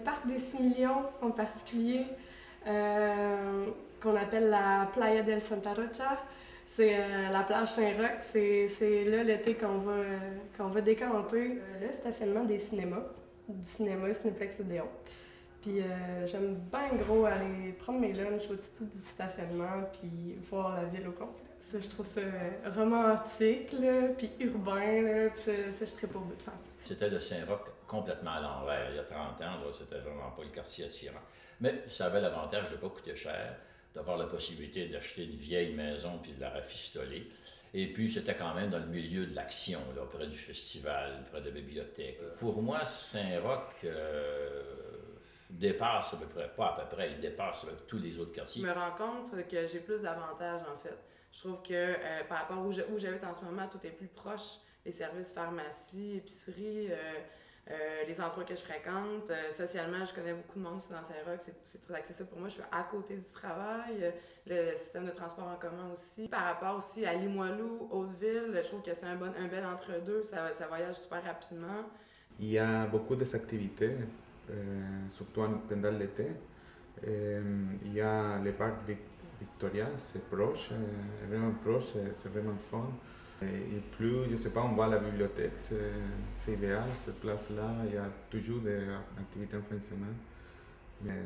parc des 6 millions en particulier, qu'on appelle la Playa del Santa Rocha. C'est la plage Saint-Roch. C'est là l'été qu'on va décanter. Le stationnement des cinémas, du cinéma Cinéplex Odéon. Puis j'aime bien gros aller prendre mes lunchs au-dessus du stationnement puis voir la ville au complet. Ça, je trouve ça romantique, là, puis urbain, là, puis ça, je tripe au bout de faire ça. C'était le Saint-Roch complètement à l'envers. Il y a 30 ans, là, c'était vraiment pas le quartier attirant. Mais ça avait l'avantage de ne pas coûter cher, d'avoir la possibilité d'acheter une vieille maison puis de la rafistoler. Et puis, c'était quand même dans le milieu de l'action, là, près du festival, près de la bibliothèque. Pour moi, Saint-Roch dépasse à peu près, pas à peu près, il dépasse avec tous les autres quartiers. Je me rends compte que j'ai plus d'avantages, en fait. Je trouve que par rapport où j'habite en ce moment, tout est plus proche. Les services pharmacie, épicerie, les endroits que je fréquente. Socialement, je connais beaucoup de monde aussi dans Saint-Roch. C'est très accessible pour moi. Je suis à côté du travail. Le système de transport en commun aussi. Par rapport aussi à Limoilou, Hauteville, je trouve que c'est un bel entre-deux. Ça voyage super rapidement. Il y a beaucoup d'activités, surtout pendant l'été. Il y a le parc Victoria, c'est proche, vraiment proche, c'est vraiment fun. Et plus, je sais pas, on va à la bibliothèque, c'est idéal, cette place-là, il y a toujours des activités en fin de semaine. Mais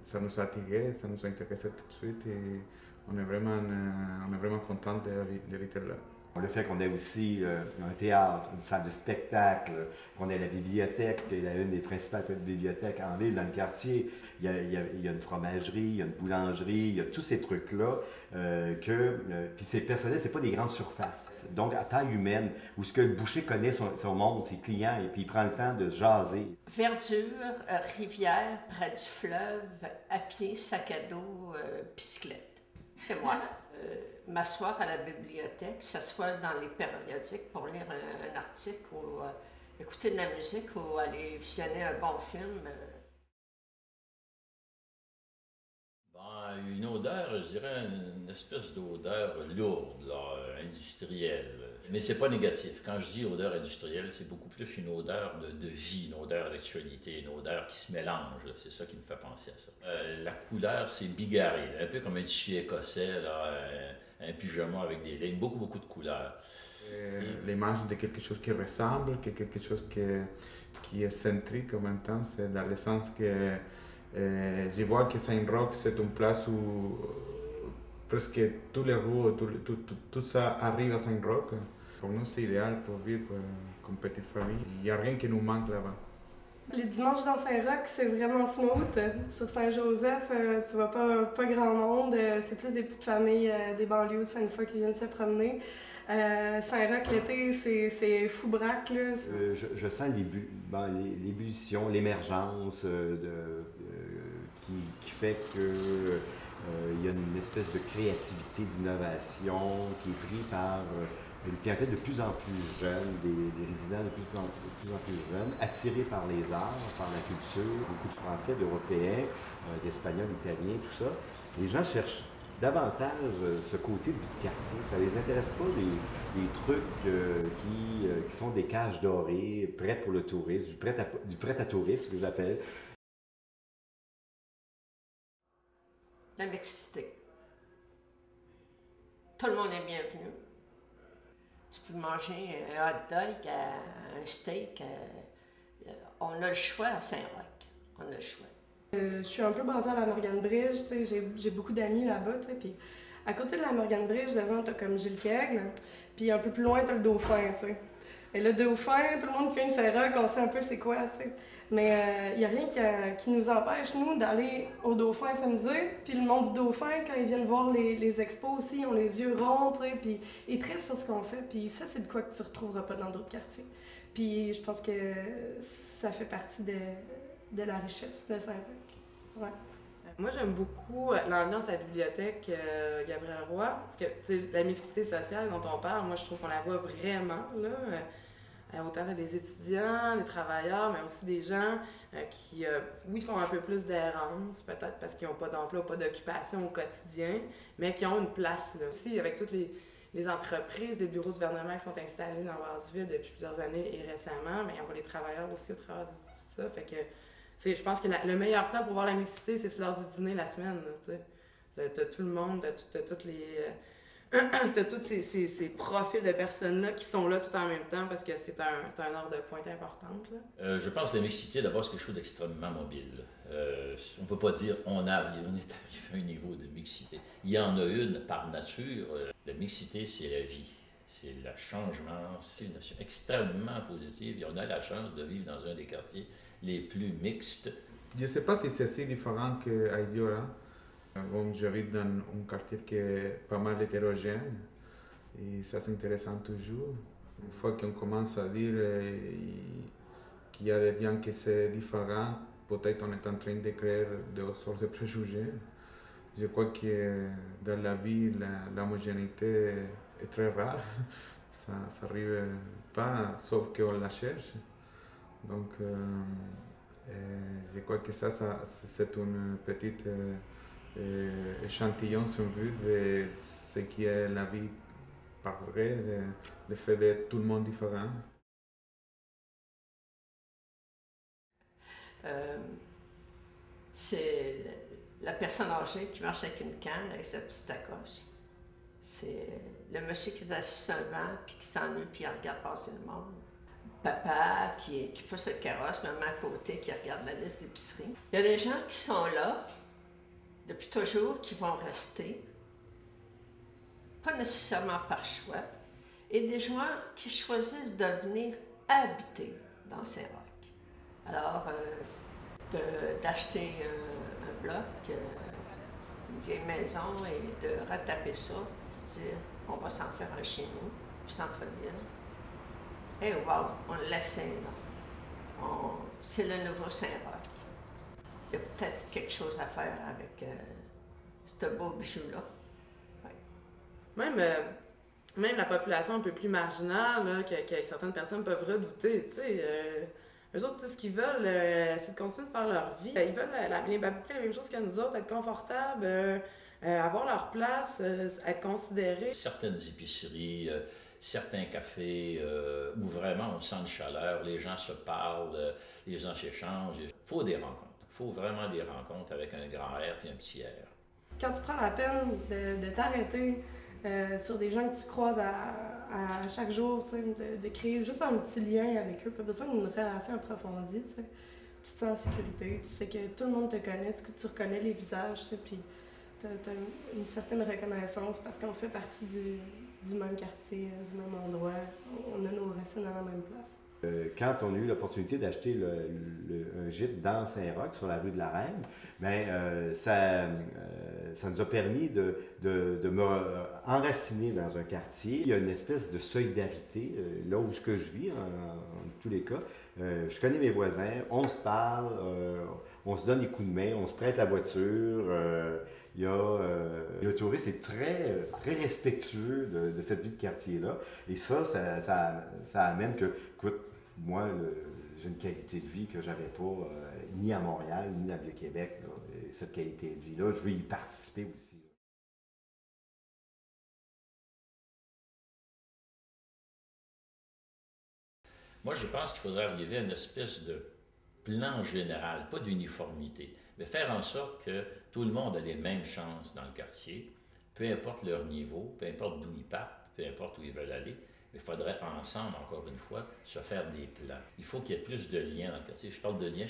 ça nous a attiré, ça nous a intéressé tout de suite et on est vraiment content d'habiter là. Le fait qu'on ait aussi un théâtre, une salle de spectacle, qu'on ait la bibliothèque, qui est une des principales bibliothèques en ville dans le quartier, il y a une fromagerie, il y a une boulangerie, il y a tous ces trucs-là puis c'est personnel, c'est pas des grandes surfaces. Donc à taille humaine, où ce que le boucher connaît son monde, ses clients, et puis il prend le temps de jaser. Verdure, rivière, près du fleuve, à pied, sac à dos, bicyclette. C'est moi. M'asseoir à la bibliothèque, s'asseoir dans les périodiques pour lire un article ou écouter de la musique ou aller visionner un bon film. Une odeur, je dirais, une espèce d'odeur lourde, là, industrielle. Mais c'est pas négatif. Quand je dis odeur industrielle, c'est beaucoup plus une odeur de vie, une odeur d'actualité, une odeur qui se mélange. C'est ça qui me fait penser à ça. La couleur, c'est bigarré, un peu comme un tissu écossais, là, un pyjama avec des lignes, beaucoup de couleurs. L'image de quelque chose qui ressemble, quelque chose qui est centrique en même temps, c'est dans le sens que je vois que Saint-Roch, c'est une place où presque tous les rues, tout ça arrive à Saint-Roch. Pour nous, c'est idéal pour vivre comme petite famille. Il n'y a rien qui nous manque là-bas. Les dimanches dans Saint-Roch, c'est vraiment smooth. Sur Saint-Joseph, tu vois pas grand monde. C'est plus des petites familles des banlieues de Sainte-Foy qui viennent se promener. Saint-Roch, l'été, c'est fou braque, là. Je sens l'ébullition, l'émergence qui fait que il y a une espèce de créativité, d'innovation qui est prise par une clientèle de plus en plus jeune, des résidents de plus en plus jeunes, attirés par les arts, par la culture, beaucoup de Français, d'Européens, d'Espagnols, d'Italiens, tout ça. Les gens cherchent davantage ce côté de vie de quartier. Ça ne les intéresse pas les trucs qui sont des cages dorées, prêts pour le tourisme, du prêt à tourisme que j'appelle. La mixité. Tout le monde est bienvenu. Tu peux manger un hot dog, un steak. On a le choix à Saint-Roch. On a le choix. Je suis un peu basée à la Morgan Bridge, tu sais, j'ai beaucoup d'amis là-bas, tu sais, puis à côté de la Morgan Bridge, devant, t'as comme Gilles Kegel, puis un peu plus loin, t'as le Dauphin, tu sais. Et le Dauphin, tout le monde qui vient de Saint-Roch, on sait un peu c'est quoi, tu sais. Mais il n'y a rien qui nous empêche, nous, d'aller au Dauphin s'amuser. Puis le monde du Dauphin, quand ils viennent voir les expos aussi, ils ont les yeux ronds, tu sais, puis ils trippent sur ce qu'on fait. Puis ça, c'est de quoi que tu ne retrouveras pas dans d'autres quartiers. Puis je pense que ça fait partie de la richesse de Saint-Roch. Ouais. Moi, j'aime beaucoup l'ambiance à la bibliothèque Gabriel Roy, parce que la mixité sociale dont on parle, moi, je trouve qu'on la voit vraiment, là. Autant des étudiants, des travailleurs, mais aussi des gens qui, oui, font un peu plus d'errance, peut-être parce qu'ils n'ont pas d'emploi, pas d'occupation au quotidien, mais qui ont une place, là. Aussi, avec toutes les entreprises, les bureaux de gouvernement qui sont installés dans Basseville depuis plusieurs années et récemment, mais on voit les travailleurs aussi au travers de tout ça, fait que je pense que le meilleur temps pour voir la mixité, c'est sur l'heure du dîner la semaine. T'as tout le monde, t'as toutes les... t'as tous ces profils de personnes-là qui sont là tout en même temps parce que c'est un ordre de pointe importante. Là. Je pense que la mixité, d'abord, c'est quelque chose d'extrêmement mobile. On ne peut pas dire on est arrivé à un niveau de mixité. Il y en a une par nature. La mixité, c'est la vie. C'est le changement. C'est une notion extrêmement positive. Et on a la chance de vivre dans un des quartiers les plus mixtes. Je ne sais pas si c'est si différent qu'à Idiora. Bon, j'habite dans un quartier qui est pas mal hétérogène et ça c'est intéressant toujours. Une fois qu'on commence à dire qu'il y a des gens qui sont différents, peut-être on est en train de créer d'autres sortes de préjugés. Je crois que dans la vie, l'homogénéité est très rare. Ça n'arrive pas, sauf qu'on la cherche. Donc, je crois que ça c'est une petite... échantillon sur vue de ce qui est la vie par vrai, le fait d'être tout le monde différent. C'est la personne âgée qui marche avec une canne, avec sa petite sacoche. C'est le monsieur qui est assis sur un banc, puis qui s'ennuie, puis il regarde passer le monde. Papa qui pousse le carrosse, maman à côté, qui regarde la liste d'épicerie. Il y a des gens qui sont là, depuis toujours, qui vont rester, pas nécessairement par choix, et des gens qui choisissent de venir habiter dans Saint-Roch. Alors, d'acheter un bloc, une vieille maison, et de retaper ça, dire on va s'en faire un chez nous, au centre-ville. Et wow, on l'essaie là. C'est le nouveau Saint-Roch. Il y a peut-être quelque chose à faire avec ce beau bijou-là. Ouais. Même la population un peu plus marginale, là, que certaines personnes peuvent redouter, tu sais. Eux autres, ce qu'ils veulent, c'est de continuer de faire leur vie. Ils veulent à peu près la même chose que nous autres, être confortables, avoir leur place, être considérés. Certaines épiceries, certains cafés où vraiment on sent une chaleur, les gens se parlent, les gens s'échangent. Il faut des rencontres. Il faut vraiment des rencontres avec un grand R puis un petit R. Quand tu prends la peine de t'arrêter sur des gens que tu croises à chaque jour, de créer juste un petit lien avec eux, pas besoin d'une relation approfondie, tu te sens en sécurité, tu sais que tout le monde te connaît, tu reconnais les visages, puis tu as une certaine reconnaissance parce qu'on fait partie du même quartier, du même endroit, on a nos racines à la même place. Quand on a eu l'opportunité d'acheter un gîte dans Saint-Roch, sur la rue de la Reine, bien, ça nous a permis de me enraciner dans un quartier. Il y a une espèce de solidarité, là où je vis, en tous les cas. Je connais mes voisins, on se parle, on se donne des coups de main, on se prête la voiture. Le touriste est très, très respectueux de cette vie de quartier-là. Et ça amène que, écoute, moi, j'ai une qualité de vie que je n'avais pas ni à Montréal, ni à Vieux-Québec. Cette qualité de vie-là, je veux y participer aussi. Moi, je pense qu'il faudrait arriver à une espèce de plan général, pas d'uniformité, mais faire en sorte que tout le monde a les mêmes chances dans le quartier, peu importe leur niveau, peu importe d'où ils partent, peu importe où ils veulent aller. Il faudrait ensemble, encore une fois, se faire des plans. Il faut qu'il y ait plus de liens dans le quartier. Je parle de liens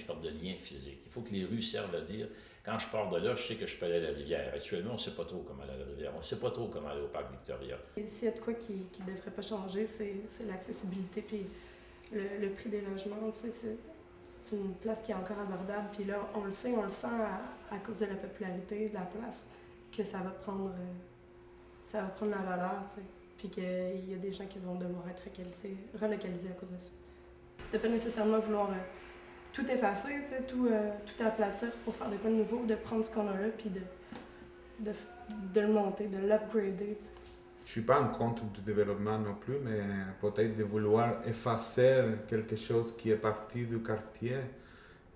physiques. Il faut que les rues servent à dire, quand je pars de là, je sais que je peux aller à la rivière. Actuellement, on ne sait pas trop comment aller à la rivière. On ne sait pas trop comment aller au parc Victoria. S'il y a de quoi qui ne devrait pas changer, c'est l'accessibilité puis le prix des logements. C'est une place qui est encore abordable. Puis là, on le sait à cause de la popularité de la place que ça va prendre la valeur, tu sais. Puis qu'il y a des gens qui vont devoir être relocalisés à cause de ça. De pas nécessairement vouloir tout effacer, tout aplatir pour faire de quoi de nouveau, de prendre ce qu'on a là, puis de le monter, de l'upgrader. Je ne suis pas en contre du développement non plus, mais peut-être de vouloir effacer quelque chose qui est parti du quartier.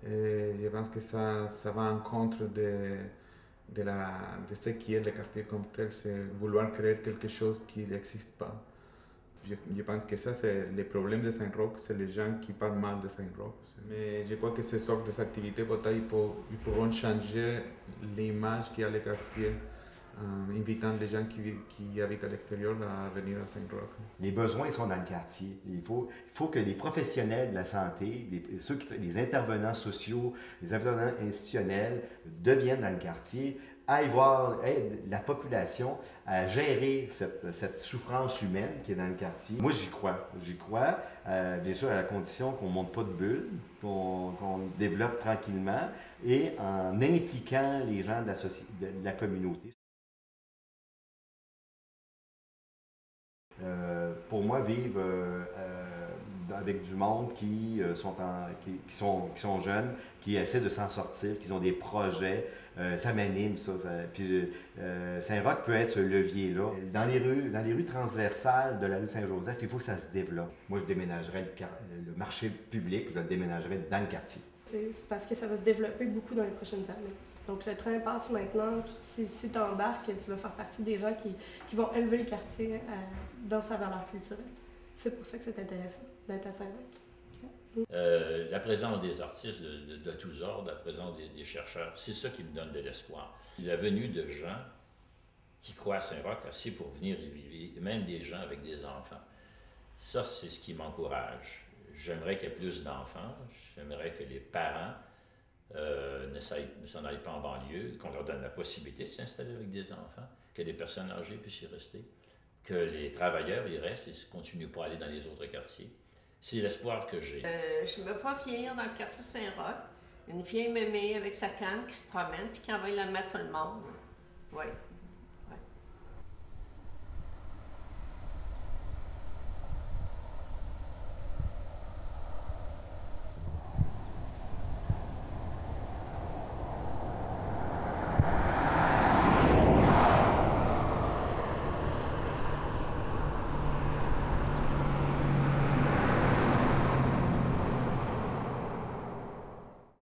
Et je pense que ça va en contre de ce qui est le quartier comme tel, c'est vouloir créer quelque chose qui n'existe pas. Je pense que ça, c'est le problème de Saint-Roch, c'est les gens qui parlent mal de Saint-Roch. Mais je crois que ces sortes d'activités, peut-être, ils pourront changer l'image qu'il y a le quartier, invitant les gens qui habitent à l'extérieur à venir à Saint-Roch. Les besoins sont dans le quartier. Il faut que les professionnels de la santé, les intervenants sociaux, les intervenants institutionnels deviennent dans le quartier, aident la population à gérer cette souffrance humaine qui est dans le quartier. Moi, j'y crois. J'y crois, bien sûr, à la condition qu'on ne monte pas de bulle, qu'on développe tranquillement et en impliquant les gens de la communauté. Pour moi, vivre avec du monde qui sont jeunes, qui essaient de s'en sortir, qui ont des projets, ça m'anime, ça. Puis Saint-Roch peut être ce levier-là. Dans les rues transversales de la rue Saint-Joseph, il faut que ça se développe. Moi, je déménagerais le marché public, je le déménagerais dans le quartier. C'est parce que ça va se développer beaucoup dans les prochaines années. Donc le train passe maintenant, si tu embarques, tu vas faire partie des gens qui vont élever le quartier dans sa valeur culturelle. C'est pour ça que c'est intéressant d'être à Saint-Roch. La présence des artistes de tous ordres, la présence des chercheurs, c'est ça qui me donne de l'espoir. La venue de gens qui croient à Saint-Roch assez pour venir y vivre, même des gens avec des enfants. Ça, c'est ce qui m'encourage. J'aimerais qu'il y ait plus d'enfants, j'aimerais que les parents ne s'en aillent pas en banlieue, qu'on leur donne la possibilité de s'installer avec des enfants, que les personnes âgées puissent y rester, que les travailleurs y restent et ne continuent pas à aller dans les autres quartiers. C'est l'espoir que j'ai. Je me vois vieillir dans le quartier Saint-Roch, une vieille mémé avec sa canne qui se promène puis qui envoie la mettre tout le monde. Oui.